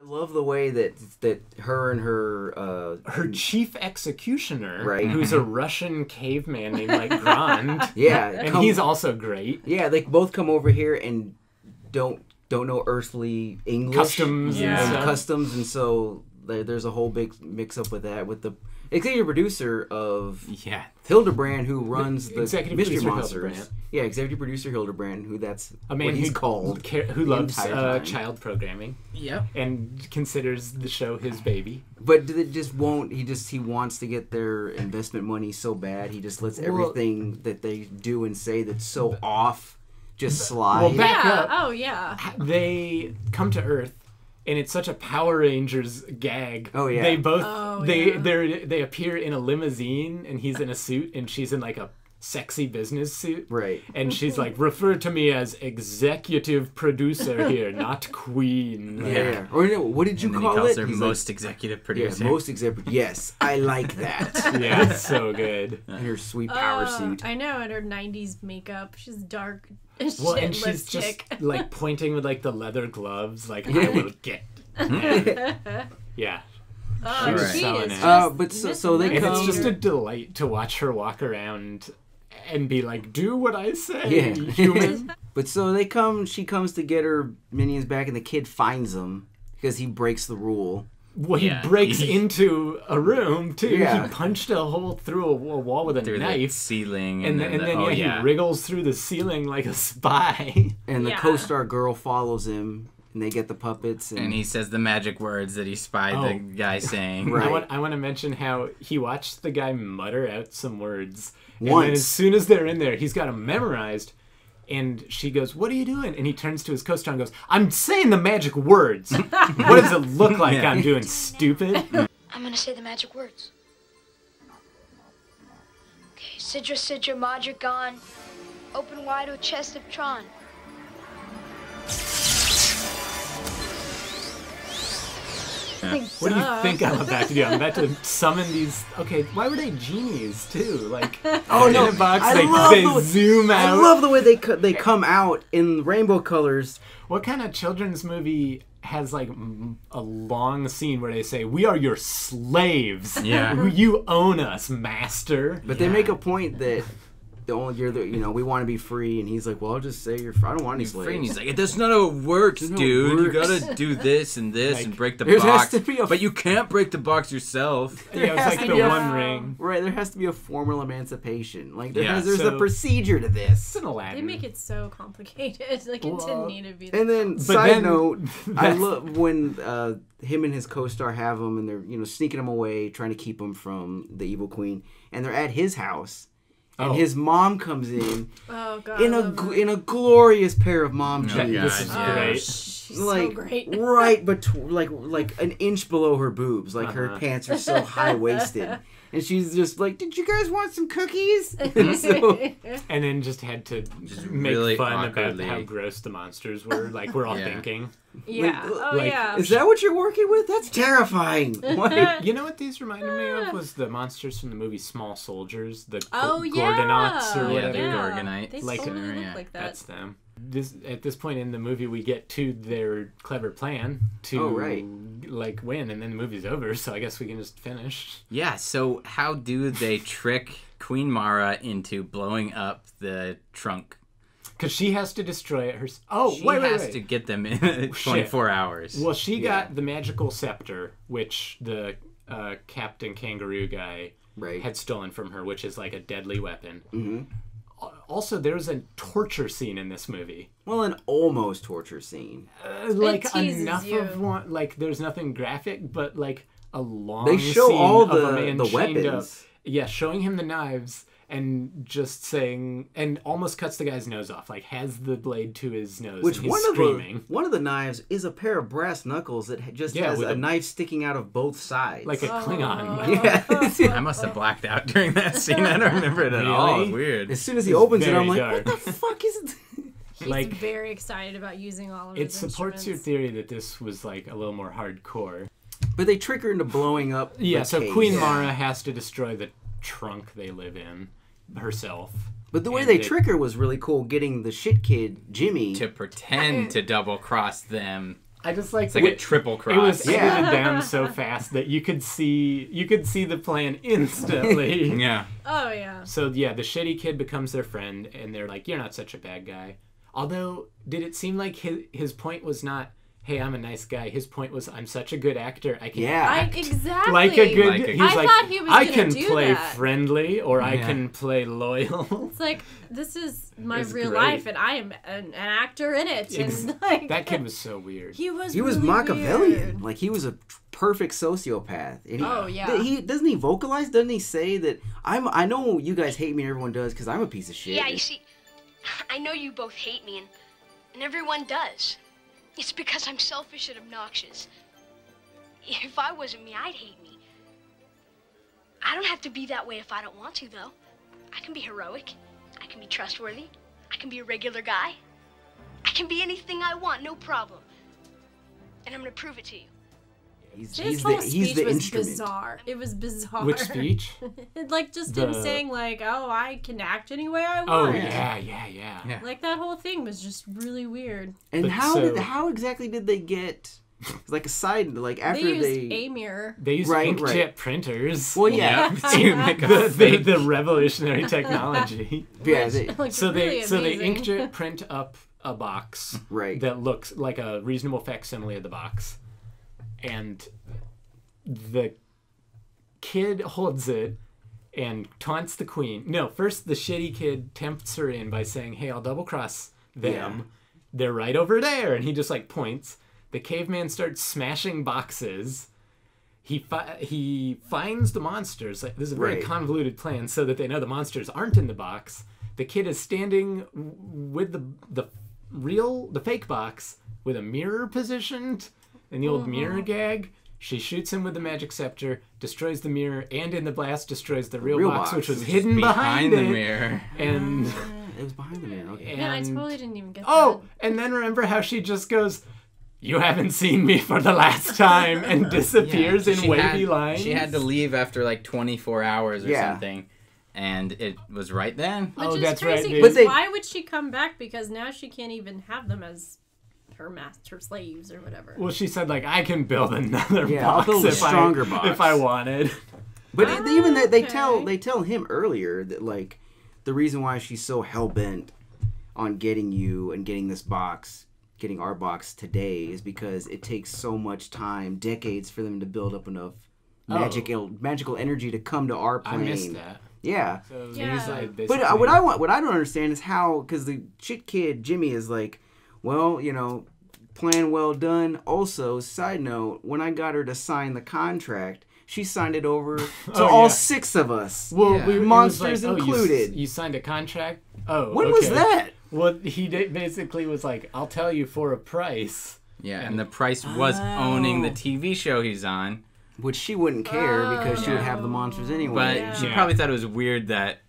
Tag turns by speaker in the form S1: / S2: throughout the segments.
S1: I love the way that her and
S2: her chief executioner,
S1: right,
S2: who's a Russian caveman named like Grand.
S1: Yeah,
S2: and he's also great.
S1: Yeah, they both come over here and don't know earthly English
S2: customs,
S1: and so there's a whole big mix up with that with the executive producer of Hildebrand, who runs the Mystery Monsters. Yeah, executive producer Hildebrand, who that's
S2: a man
S1: what he's called,
S2: who loves child programming.
S3: Yeah,
S2: and considers the show his baby.
S1: But it just won't. He wants to get their investment money so bad. He just lets everything that they do and say that's so off just slide.
S2: Well, back up.
S4: Oh yeah.
S2: They come to Earth. And it's such a Power Rangers gag.
S1: Oh yeah.
S2: They both they appear in a limousine, and he's in a suit, and she's in like a sexy business suit.
S1: Right.
S2: And she's like, refer to me as executive producer here, not queen.
S1: Yeah. Or what did you call it?
S3: Her most executive producer.
S1: Yeah, most executive. Yes, I like that.
S2: Yeah, it's so good.
S1: And her sweet power suit.
S4: I know, and her 90s makeup. She's dark.
S2: Well, and she's just like pointing with like the leather gloves, like I will get. Yeah.
S4: Oh,
S2: she's
S4: selling
S2: it.
S1: But so they come.
S2: It's just a delight to watch her walk around and be like, "Do what I say, human."
S1: But so they come. She comes to get her minions back, and the kid finds them because he breaks the rule.
S2: Well, he breaks into a room too.
S1: Yeah.
S2: He punched a hole through a wall with a knife,
S3: the ceiling,
S2: and then he wriggles through the ceiling like a spy.
S1: And the co-star girl follows him, and they get the puppets,
S3: and he says the magic words that he spied the guy saying.
S1: Right.
S2: I want to mention how he watched the guy mutter out some words,
S1: Once.
S2: and then as soon as they're in there, he's got them memorized. And she goes, "What are you doing?" And he turns to his co-star and goes, "I'm saying the magic words. What does it look like I'm doing, stupid?"
S5: I'm going to say the magic words. Okay, Sidra, Sidra, Madra, gone. Open wide, O chest of Tron.
S2: What do you think I'm about to do? I'm about to summon these. Okay, why were they genies too? Like, in a box, they zoom out.
S1: I love the way they come out in rainbow colors.
S2: What kind of children's movie has like a long scene where they say, "We are your slaves.
S3: Yeah,
S2: you own us, master."
S1: But they make a point that we want to be free, and he's like, "Well, I'll just say you're free. I don't want any slaves."
S3: Free. And he's like, "That's not how it works, dude. You gotta do this and this
S1: like,
S3: and break the box.
S1: Has to be
S3: but you can't break the box yourself."
S2: Yeah, it's like the One Ring.
S1: Right, there has to be a formal emancipation. Like there's a procedure to this.
S2: It's an Aladdin.
S4: They make it so complicated. Like it didn't need to be.
S1: And then, side note, I love when him and his co-star have him, and they're sneaking him away, trying to keep him from the evil queen, and they're at his house. And his mom comes in in a glorious pair of mom jeans.
S2: This is great.
S4: She's so great.
S1: Right, but like an inch below her boobs. Like her pants are so high waisted, and she's just like, "Did you guys want some cookies?"
S2: And then just had to make
S3: really
S2: fun
S3: awkwardly.
S2: about how gross the monsters were. Like we're all thinking.
S4: Yeah.
S1: Is that what you're working with? That's terrifying. What?
S2: You know what these reminded me of was the monsters from the movie Small Soldiers, the Gorgonauts or whatever.
S3: the Gorgonites.
S4: They
S2: Like,
S4: totally look like that.
S2: That's them. At this point in the movie, we get to their clever plan to win, and then the movie's over. So I guess we can just finish.
S3: Yeah. So how do they trick Queen Mara into blowing up the trunk?
S2: Because she has to destroy it herself. Oh,
S3: she
S2: wait.
S3: has to get them in 24 hours.
S2: Well, she got the magical scepter, which the Captain Kangaroo guy had stolen from her, which is like a deadly weapon.
S1: Mm-hmm.
S2: Also, there's a torture scene in this movie.
S1: Well, an almost torture scene.
S2: Like enough of one. Like there's nothing graphic, but like a long.
S1: They show
S2: scene
S1: all
S2: of a man
S1: the
S2: chained
S1: weapons.
S2: Up. Yeah, showing him the knives and just saying, and almost cuts the guy's nose off. Like has the blade to his nose.
S1: Which
S2: and he's screaming.
S1: one of the knives is a pair of brass knuckles that just has a knife sticking out of both sides,
S2: like a Klingon.
S1: Yeah.
S3: I must have blacked out during that scene. I don't remember it at all. Weird.
S1: As soon as he opens it, I'm like,
S2: dark.
S1: what the fuck is it?
S4: He's very excited about using all of his
S2: It supports your theory that this was like a little more hardcore.
S1: But they trick her into blowing up.
S2: Yeah,
S1: the
S2: so
S1: case.
S2: Queen Mara has to destroy the trunk they live in herself.
S1: But the way they trick her was really cool, getting the shit kid, Jimmy,
S3: to pretend to double cross them
S2: I just like
S3: It's like a triple cross.
S2: It was
S1: Yeah.
S2: edited down so fast that you could see the plan instantly.
S3: Yeah.
S4: Oh yeah.
S2: So yeah, the shitty kid becomes their friend, and they're like, "You're not such a bad guy." Although, did it seem like his point was not, "Hey, I'm a nice guy." His point was, "I'm such a good actor. I can act
S4: Exactly.
S2: like a good."
S3: Like a-
S2: he's
S4: I
S2: like,
S4: thought he was
S2: "I
S4: gonna
S2: can
S4: do
S2: play
S4: that.
S2: friendly, or I
S3: Yeah.
S2: can play loyal."
S4: It's like, this is my
S2: It's
S4: real
S2: great.
S4: life, and I am an actor in it.
S2: Ex-
S4: And like
S2: That kid was so weird.
S4: he was
S1: He was
S4: really
S1: Machiavellian.
S4: weird.
S1: Like he was a perfect sociopath. And
S4: Oh, yeah.
S1: He doesn't he vocalize? Doesn't he say that I know you guys hate me and everyone does because I'm a piece of shit.
S5: Yeah, you see, I know you both hate me, and everyone does. It's because I'm selfish and obnoxious. If I wasn't me, I'd hate me. I don't have to be that way if I don't want to, though. I can be heroic. I can be trustworthy. I can be a regular guy. I can be anything I want, no problem. And I'm gonna prove it to you.
S4: His whole speech was
S1: instrument.
S4: bizarre. It was bizarre.
S2: Which speech?
S4: Like just him
S2: The-
S4: saying like, "Oh, I can act any way I
S2: Oh
S4: want."
S2: yeah.
S4: Like that whole thing was just really weird.
S1: And
S2: But
S1: how exactly did they get like a side like after
S4: They used
S1: they
S4: a mirror.
S2: They used
S1: Right,
S2: inkjet
S1: right.
S2: printers.
S1: well yeah
S3: To make a fake.
S2: the revolutionary technology.
S1: yeah
S4: Which,
S1: they,
S4: like,
S2: So
S4: really
S2: they
S4: amazing.
S2: inkjet print up a box
S1: right
S2: that looks like a reasonable facsimile of the box, and the kid holds it and taunts the queen. No, first the shitty kid tempts her in by saying, "Hey, I'll double cross them.
S1: Yeah.
S2: They're right over there," and he just like points. The caveman starts smashing boxes. He finds the monsters. Like, this is a very
S1: Right.
S2: convoluted plan so that they know the monsters aren't in the box. The kid is standing with the fake box with a mirror positioned in the old mirror gag. She shoots him with the magic scepter, destroys the mirror, and in the blast destroys the real box, which was hidden behind
S3: the
S2: it.
S3: mirror.
S2: And
S1: it was behind the mirror okay.
S4: Man, I
S2: and-
S4: totally didn't even get
S2: oh, and then remember how she just goes, "You haven't seen me for the last time," and disappears in wavy lines.
S3: She had to leave after like 24 hours or
S1: Yeah.
S3: something, and it was right then.
S4: that. Which
S2: Oh,
S4: is
S2: that's right,
S4: crazy,
S2: dude.
S1: But they-
S4: why would she come back? Because now she can't even have them as her master slaves or whatever.
S2: Well, she said, like, "I can build another
S1: Yeah, I'll
S2: box,
S1: build a
S2: if
S1: stronger
S2: I,
S1: box."
S2: if I wanted."
S1: But even that they
S4: okay.
S1: tell him earlier that like the reason why she's so hell bent on getting you and getting this box, getting our box today, is because it takes so much time, decades, for them to build up enough magical energy to come to our
S2: I
S1: plane.
S2: missed that.
S1: Yeah.
S2: So
S4: Yeah.
S2: he's like,
S1: But
S2: basically-
S1: what I don't understand is how, because the shit kid Jimmy is like, well, you know, plan well done. Also, side note, when I got her to sign the contract, she signed it over to
S2: Oh,
S1: all
S2: yeah.
S1: 6 of us.
S2: Well,
S3: Yeah.
S2: it was
S1: Monsters
S2: like, "Oh,
S1: included.
S2: You signed a contract? Oh,
S1: When was
S2: okay."
S1: that?
S2: Well, he basically was like, "I'll tell you for a price."
S3: Yeah, and the price was owning the TV show he's on,
S1: Which she wouldn't care because she would have the monsters anyway.
S3: but she
S2: Yeah.
S3: probably thought it was weird that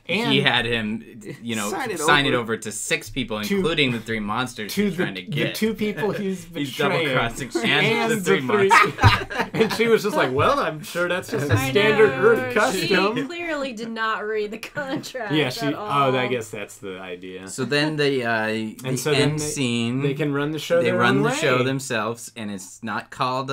S2: And
S3: he had him, you know,
S1: Sign it
S3: it
S1: over.
S3: over to 6 people, including the 3 monsters
S2: to
S3: he's trying to
S2: the
S3: get.
S2: 2 people he's
S3: He's
S2: betraying.
S3: double-crossing and the 3
S2: three-
S3: monsters.
S2: And she was just like, "Well, I'm sure that's just a
S4: I
S2: standard
S4: know,
S2: Earth
S4: She
S2: custom."
S4: clearly did not read the contract.
S2: Yeah, she.
S4: At all.
S2: Oh, I guess that's the idea.
S3: So then the
S2: And so then
S3: end scene,
S2: They can run the show.
S3: they
S2: their
S3: run
S2: own
S3: the
S2: way.
S3: show themselves, and it's not called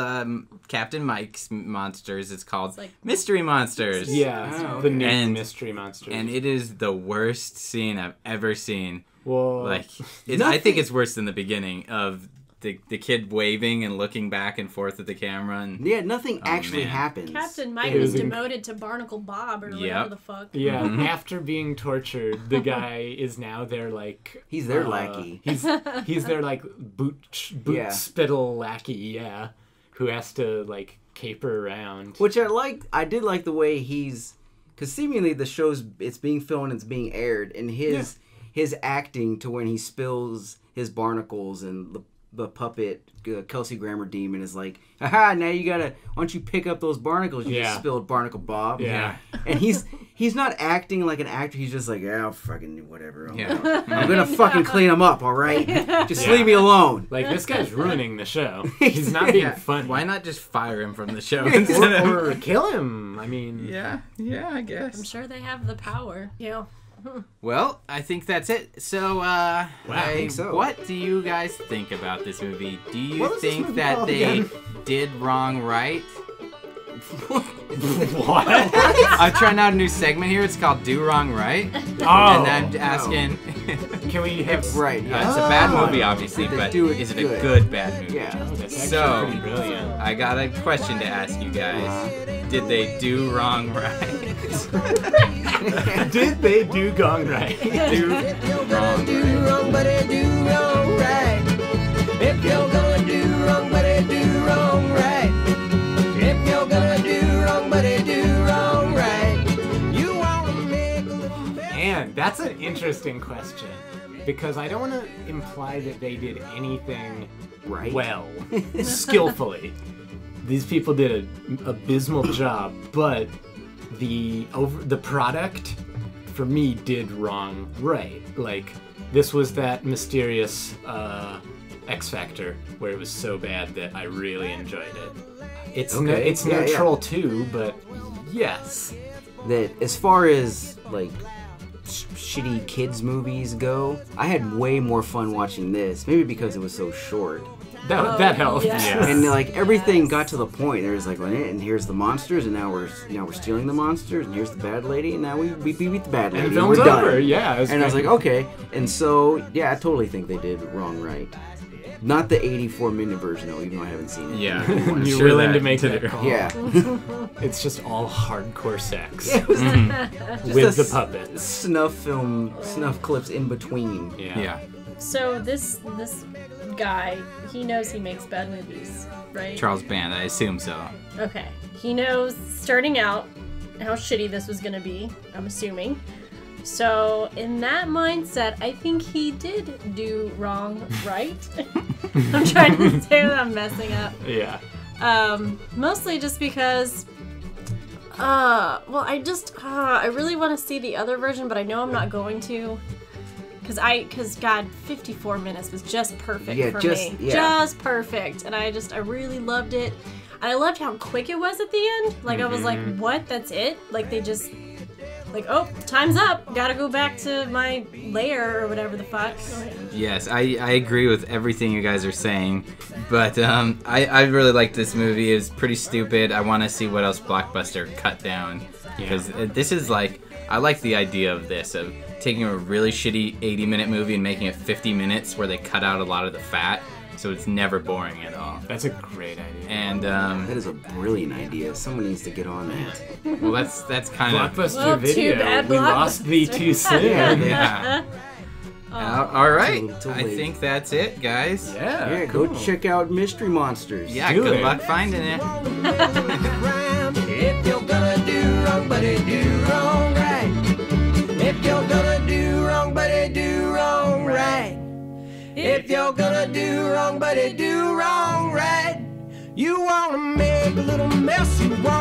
S3: Captain Mike's Monsters. It's called
S4: like-
S3: Mystery Monsters.
S2: Yeah,
S1: Oh,
S2: the
S1: okay.
S2: new
S3: And-
S2: mystery monsters.
S3: And it is the worst scene I've ever seen.
S2: well,
S3: Like, I think it's worse than the beginning of the kid waving and looking back and forth at the camera. And
S1: Yeah, nothing actually
S3: man.
S1: happens.
S4: Captain Mike
S2: It
S4: was
S2: was
S4: demoted to Barnacle Bob or whatever
S3: Yep.
S4: the fuck.
S2: yeah,
S3: Mm-hmm.
S2: after being tortured, the guy is now their like.
S1: He's their lackey.
S2: He's their like boot
S1: Yeah.
S2: spittle lackey. Yeah, who has to like caper around.
S1: Which I did like the way he's, because seemingly the show's it's being filmed and it's being aired, and his acting to when he spills his barnacles and the puppet Kelsey Grammer demon is like, haha, now you gotta, why don't you pick up those barnacles you just spilled, Barnacle Bob.
S2: Yeah.
S1: And he's not acting like an actor, he's just like, yeah, fucking whatever. I'm
S3: yeah.
S1: gonna fucking clean them up, alright? Just
S2: Yeah.
S1: leave me alone.
S2: Like, this guy's ruining the show. He's not being
S3: Yeah,
S2: funny.
S3: why not just fire him from the show instead of...
S2: or kill him? I mean,
S3: Yeah, I
S4: I'm
S3: guess.
S4: sure they have the power. Yeah.
S3: Well, I think that's it. So,
S1: I think so.
S3: What do you guys think about this movie? Do you
S2: What was this
S3: think
S2: movie
S3: that
S2: called
S3: they
S2: again?
S3: did wrong right?
S2: What?
S3: I'm trying out a new segment here. It's called Do Wrong Right.
S2: Oh,
S3: And I'm asking...
S2: can we have...
S1: Right.
S3: It's
S1: Yeah.
S3: a bad movie, obviously,
S1: Did they
S3: but
S1: do it
S3: is it a
S1: good?
S3: good bad movie?
S1: Yeah.
S2: Oh, that's actually
S3: So-
S2: pretty brilliant.
S3: I got a question to ask you guys. Did they do wrong right?
S2: Did they do Gong Right?
S3: Do wrong
S6: Do
S3: right.
S6: wrong, but they do wrong right. If you're gonna do wrong, but they do wrong right. If you're gonna do wrong, but they do wrong right. You wanna make a little bit.
S2: And that's an interesting question. Because I don't want to imply that they did anything
S1: Right.
S2: well, skillfully. These people did an abysmal job, but the product, for me, did wrong right. Like, this was that mysterious X Factor where it was so bad that I really enjoyed it. It's
S1: Okay.
S2: it's no
S1: Yeah, yeah.
S2: Troll 2, but yes.
S1: That as far as like shitty kids movies go, I had way more fun watching this. Maybe because it was so short.
S2: That helped.
S4: yes.
S2: Yeah.
S1: And like everything got to the point. There was like, and here's the monsters, and now we're stealing the monsters, and here's the bad lady, and now we beat the bad lady.
S2: And the
S1: we're
S2: film's
S1: done.
S2: over. Yeah. it
S1: And I was
S2: great.
S1: like, okay. And so yeah, I totally think they did wrong right. Not the 84-minute version though, even though I haven't seen it.
S3: Yeah.
S2: You're
S3: Sure
S2: willing
S3: that
S2: to make
S3: did
S2: that
S3: it.
S2: call.
S1: Yeah.
S2: It's just all hardcore sex
S1: It was
S2: with
S1: just
S2: the
S1: a
S2: puppets.
S1: snuff clips in between.
S3: Yeah.
S4: So this guy, he knows he makes bad movies, right?
S3: Charles Band, I assume so.
S4: Okay. He knows starting out how shitty this was gonna be, I'm assuming. So in that mindset, I think he did do wrong right. I'm trying to say that I'm messing up.
S2: Yeah.
S4: Mostly just because I really want to see the other version, but I know I'm not going to. Because God, 54 minutes was just perfect
S1: Yeah,
S4: for
S1: just-
S4: me.
S1: yeah.
S4: Just perfect. And I really loved it. And I loved how quick it was at the end. Like, I was like, what? That's it? Like, they just, like, oh, time's up. Gotta go back to my lair or whatever the fuck.
S3: Yes, I agree with everything you guys are saying, but I really like this movie. It's pretty stupid. I want to see what else Blockbuster cut down, because this is like, I like the idea of this, of taking a really shitty 80-minute movie and making it 50 minutes where they cut out a lot of the fat, so it's never boring at all.
S2: That's a great idea.
S3: And
S1: That is a brilliant idea. Someone needs to get on that.
S3: well, that's kind of
S2: Blockbuster
S4: Well, too
S2: Video.
S4: bad,
S2: We lost thee
S4: Blockbuster.
S2: too soon.
S3: yeah. All right,
S1: Too
S3: I
S1: late.
S3: think that's it, guys.
S1: Yeah, go check out Mystery Monsters.
S3: Yeah,
S2: Do
S3: good
S2: it.
S3: luck finding it.
S6: If you're gonna do wrong, but they do wrong right. If you're gonna do wrong, but they do wrong right. If you're gonna do wrong, but they do wrong right. You wanna make a little mess, you want